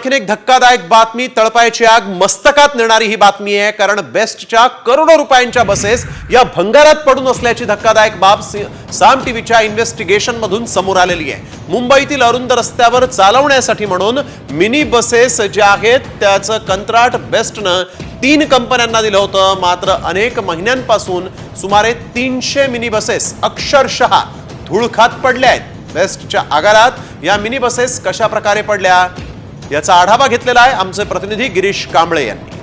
आणखीन एक धक्कादायक बातमी, तळपायाची आग मस्तकात नेणारी ही बातमी आहे। कारण बेस्टच्या करोडो रुपयांच्या बसेस या भंगारात पडून असल्याची धक्कादायक बाब साम टीव्हीच्या इन्व्हेस्टिगेशन मधून समोर आलेली आहे। मुंबईतील अरुंद रस्त्यावर चालवण्यासाठी म्हणून मिनी बसेस ज्या आहेत त्याचं कंत्राट बेस्टनं 3 कंपन्यांना दिलं होतं। मात्र अनेक महिन्यांपासून सुमारे 300 मिनी बसेस अक्षरशः धूळ खात पडल्या आहेत। बेस्टच्या आगारात या मिनी बसेस कशा प्रकारे पडल्या याचा आढावा घेतलेला आहे आमचे प्रतिनिधी गिरीश कांबळे यांनी।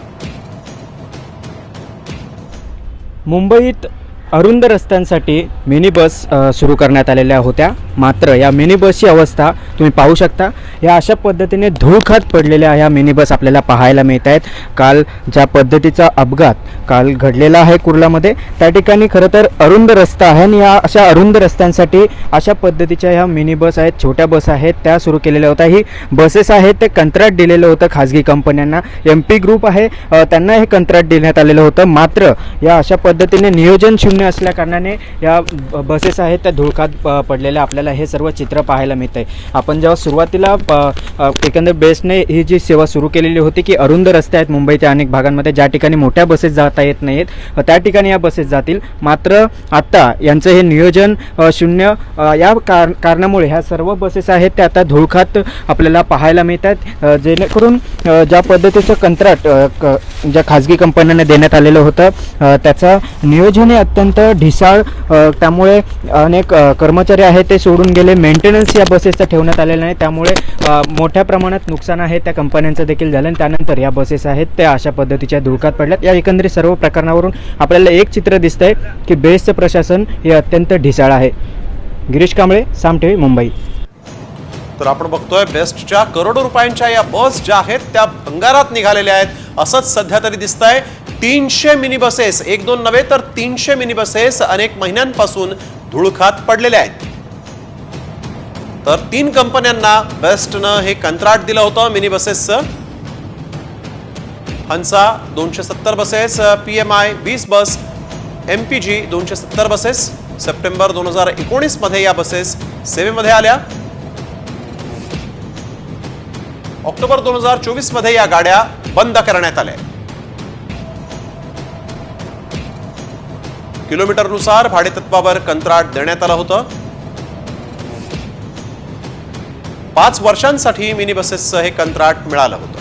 मुंबईत अरुंद रस्त्यांसाठी मिनी बस सुरू करण्यात आलेल्या होत्या। मात्र या मिनी बसची अवस्था तुम्ही पाहू शकता। या अशा पद्धतीने धूळखात पडलेल्या ह्या मिनी बस आपल्याला पाहायला मिळत आहेत। काल ज्या पद्धतीचा अपघात काल घडलेला आहे कुर्लामध्ये, त्या ठिकाणी खरं तर अरुंद रस्ता आहे आणि या अशा अरुंद रस्त्यांसाठी अशा पद्धतीच्या ह्या मिनी बस आहेत, छोट्या बस आहेत, त्या सुरू केलेल्या होत्या। ही बसेस आहेत ते कंत्राट दिलेलं होतं खाजगी कंपन्यांना। MP ग्रुप आहे त्यांना हे कंत्राट देण्यात आलेलं होतं। मात्र या अशा पद्धतीने नियोजन शून्य असल्या कारणाने या बसेस आहेत त्या धुळखात पडलेल्या आपल्याला हे सर्व चित्र पाहायला मिळतंय। आपण जेव्हा सुरुवातीला एकंदर बेस्टने ही जी सेवा सुरू केलेली होती की अरुंद रस्ते आहेत मुंबईच्या अनेक भागांमध्ये ज्या ठिकाणी मोठ्या बसेस जाता येत नाहीत त्या ठिकाणी या बसेस जातील। मात्र आता यांचं हे नियोजन शून्य या कारणामुळे ह्या सर्व बसेस आहेत त्या आता धुळखात आपल्याला पाहायला मिळतात। जेणेकरून ज्या पद्धतीचं कंत्राट ज्या खाजगी कंपन्यांना देण्यात आलेलं होतं त्याचं नियोजन हे अत्यंत ढिसाळ, त्यामुळे अनेक कर्मचारी आहेत ते सोडून गेले। मेंटेनन्स या बसेसचा ठेवण्यात आलेला नाही, त्यामुळे मोठ्या प्रमाणात नुकसान आहे त्या कंपन्यांचं देखील झालं। त्यानंतर या बसेस आहेत त्या अशा पद्धतीच्या धुळखात पडल्यात। या एकंदरीत सर्व प्रकरणावरून आपल्याला एक चित्र दिसतंय की बेस्टचं प्रशासन हे अत्यंत ढिसाळ आहे। गिरीश कांबळे, साम टीव्ही, मुंबई। तर आपण बघतोय बेस्टच्या करोडो रुपयांच्या या बस ज्या आहेत त्या भंगारात निघालेल्या आहेत असंच सध्या तरी दिसतंय। 300 मिनी बसेस, 1-2 नव्हे तर 300 मिनी बसेस अनेक महिन्यांपासून धूळखात पडलेल्या आहेत। तर 3 कंपन्यांना बेस्टनं हे कंत्राट दिलं होतं मिनी बसेसचं। हंसा 270 बसेस, PMI 20 बस, MPG 270 बसेस। सप्टेंबर 2019 मध्ये या बसेस सेवेमध्ये आल्या। ऑक्टोबर 2024 मध्ये या गाड्या बंद करण्यात आल्या। किलोमीटरनुसार भाडेतत्वावर कंत्राट देण्यात आलं होतं। 5 वर्षांसाठी मिनी बसेसचं हे कंत्राट मिळालं होतं।